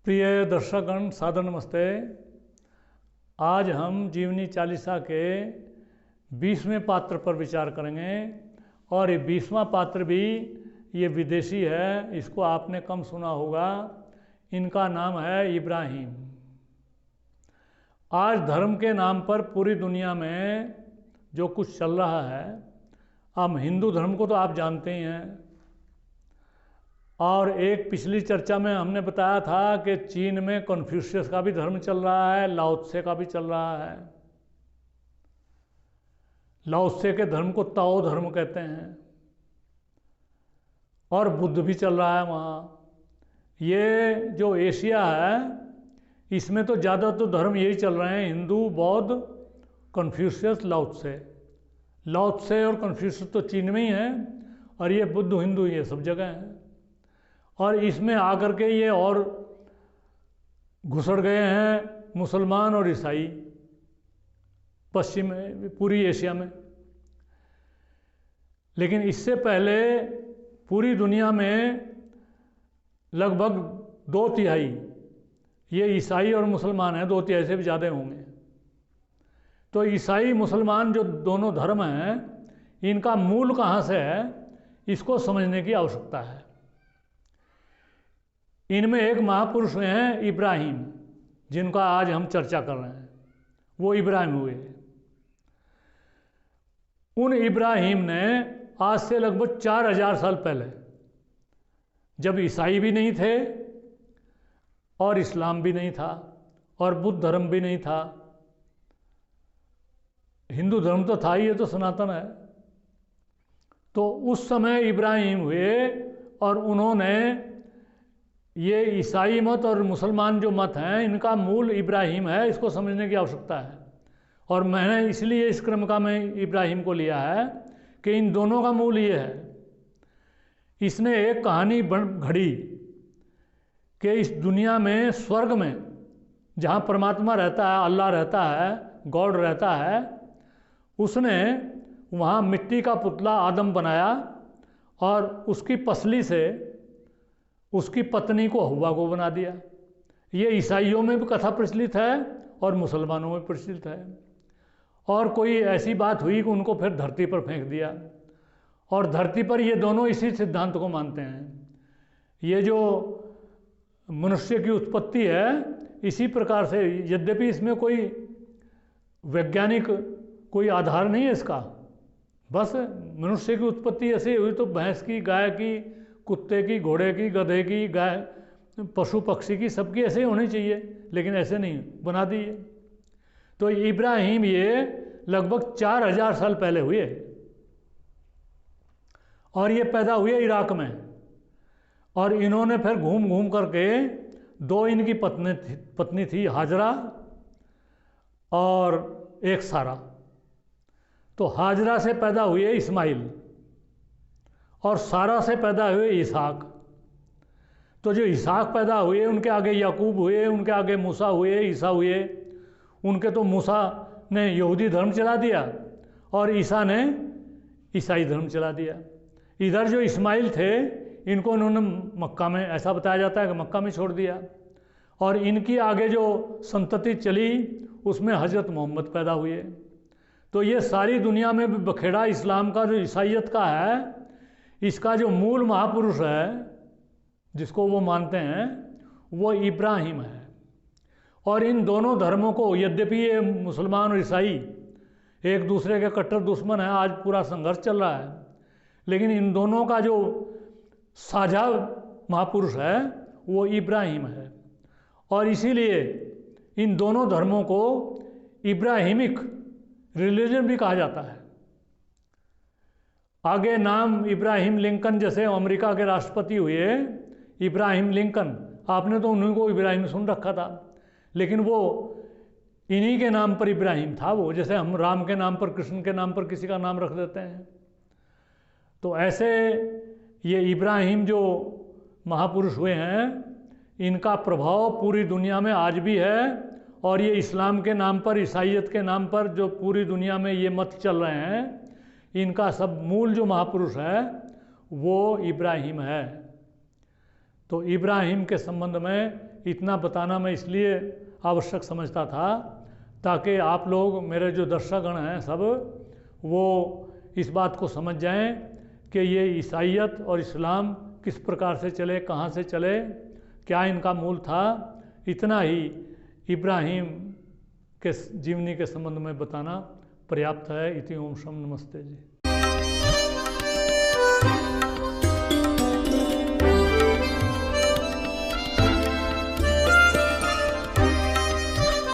प्रिय दर्शकगण, सादर नमस्ते। आज हम जीवनी चालीसा के 20वें पात्र पर विचार करेंगे और ये 20वां पात्र भी ये विदेशी है, इसको आपने कम सुना होगा। इनका नाम है इब्राहिम। आज धर्म के नाम पर पूरी दुनिया में जो कुछ चल रहा है, हम हिंदू धर्म को तो आप जानते ही हैं। और एक पिछली चर्चा में हमने बताया था कि चीन में कन्फ्यूशियस का भी धर्म चल रहा है, लाओ त्से का भी चल रहा है। लाओ त्से के धर्म को ताओ धर्म कहते हैं और बुद्ध भी चल रहा है वहाँ। ये जो एशिया है, इसमें तो ज़्यादा तो धर्म यही चल रहे हैं, हिंदू, बौद्ध, कन्फ्यूशियस, लाओ त्से। लाओ त्से और कन्फ्यूशियस तो चीन में ही है और ये बुद्ध, हिंदू, ये सब जगह हैं। और इसमें आकर के ये और घुसड़ गए हैं मुसलमान और ईसाई पश्चिम में, पूरी एशिया में। लेकिन इससे पहले पूरी दुनिया में लगभग 2/3 ये ईसाई और मुसलमान हैं, 2/3 से भी ज़्यादा होंगे। तो ईसाई मुसलमान जो दोनों धर्म हैं, इनका मूल कहाँ से है, इसको समझने की आवश्यकता है। इनमें एक महापुरुष हैं इब्राहिम, जिनका आज हम चर्चा कर रहे हैं। वो इब्राहिम हुए। उन इब्राहिम ने आज से लगभग 4000 साल पहले, जब ईसाई भी नहीं थे और इस्लाम भी नहीं था और बुद्ध धर्म भी नहीं था, हिंदू धर्म तो था ही, ये तो सनातन है। तो उस समय इब्राहिम हुए और उन्होंने ये ईसाई मत और मुसलमान जो मत हैं, इनका मूल इब्राहिम है, इसको समझने की आवश्यकता है। और मैंने इसलिए इस क्रम का मैं इब्राहिम को लिया है कि इन दोनों का मूल ये है। इसने एक कहानी घड़ी कि इस दुनिया में, स्वर्ग में, जहाँ परमात्मा रहता है, अल्लाह रहता है, गॉड रहता है, उसने वहाँ मिट्टी का पुतला आदम बनाया और उसकी पसली से उसकी पत्नी को हव्वा को बना दिया। ये ईसाइयों में भी कथा प्रचलित है और मुसलमानों में प्रचलित है। और कोई ऐसी बात हुई कि उनको फिर धरती पर फेंक दिया, और धरती पर ये दोनों इसी सिद्धांत को मानते हैं। ये जो मनुष्य की उत्पत्ति है, इसी प्रकार से, यद्यपि इसमें कोई वैज्ञानिक कोई आधार नहीं है इसका, बस मनुष्य की उत्पत्ति ऐसे हुई तो भैंस की, गाय की, कुत्ते की, घोड़े की, गधे की, गाय, पशु पक्षी की, सबकी ऐसे ही होनी चाहिए, लेकिन ऐसे नहीं बना दी है। तो इब्राहिम ये लगभग 4000 साल पहले हुए और ये पैदा हुए इराक में। और इन्होंने फिर घूम घूम करके, 2 इनकी पत्नी थी, हाजरा और एक सारा। तो हाजरा से पैदा हुए इस्माइल और सारा से पैदा हुए इसहाक। तो जो इसहाक पैदा हुए, उनके आगे याकूब हुए, उनके आगे मूसा हुए, ईसा हुए। उनके तो मूसा ने यहूदी धर्म चला दिया और ईसा ने ईसाई धर्म चला दिया। इधर जो इस्माइल थे, इनको उन्होंने मक्का में, ऐसा बताया जाता है कि मक्का में छोड़ दिया। और इनकी आगे जो संतति चली, उसमें हज़रत मोहम्मद पैदा हुए। तो ये सारी दुनिया में भी बखेड़ा इस्लाम का, जो ईसाइयत का है, इसका जो मूल महापुरुष है जिसको वो मानते हैं, वो इब्राहिम है। और इन दोनों धर्मों को, यद्यपि ये मुसलमान और ईसाई एक दूसरे के कट्टर दुश्मन हैं, आज पूरा संघर्ष चल रहा है, लेकिन इन दोनों का जो साझा महापुरुष है वो इब्राहिम है। और इसीलिए इन दोनों धर्मों को इब्राहिमिक रिलीजन भी कहा जाता है। आगे नाम इब्राहिम लिंकन, जैसे अमेरिका के राष्ट्रपति हुए इब्राहिम लिंकन, आपने तो उन्हीं को इब्राहिम सुन रखा था, लेकिन वो इन्हीं के नाम पर इब्राहिम था। वो जैसे हम राम के नाम पर, कृष्ण के नाम पर किसी का नाम रख देते हैं, तो ऐसे ये इब्राहिम जो महापुरुष हुए हैं, इनका प्रभाव पूरी दुनिया में आज भी है। और ये इस्लाम के नाम पर, ईसाइयत के नाम पर जो पूरी दुनिया में ये मत चल रहे हैं, इनका सब मूल जो महापुरुष है वो इब्राहिम है। तो इब्राहिम के संबंध में इतना बताना मैं इसलिए आवश्यक समझता था ताकि आप लोग, मेरे जो दर्शकगण हैं सब, वो इस बात को समझ जाएं कि ये ईसाइयत और इस्लाम किस प्रकार से चले, कहाँ से चले, क्या इनका मूल था। इतना ही इब्राहिम के जीवनी के संबंध में बताना पर्याप्त है। इति ओम शम नमस्ते जी।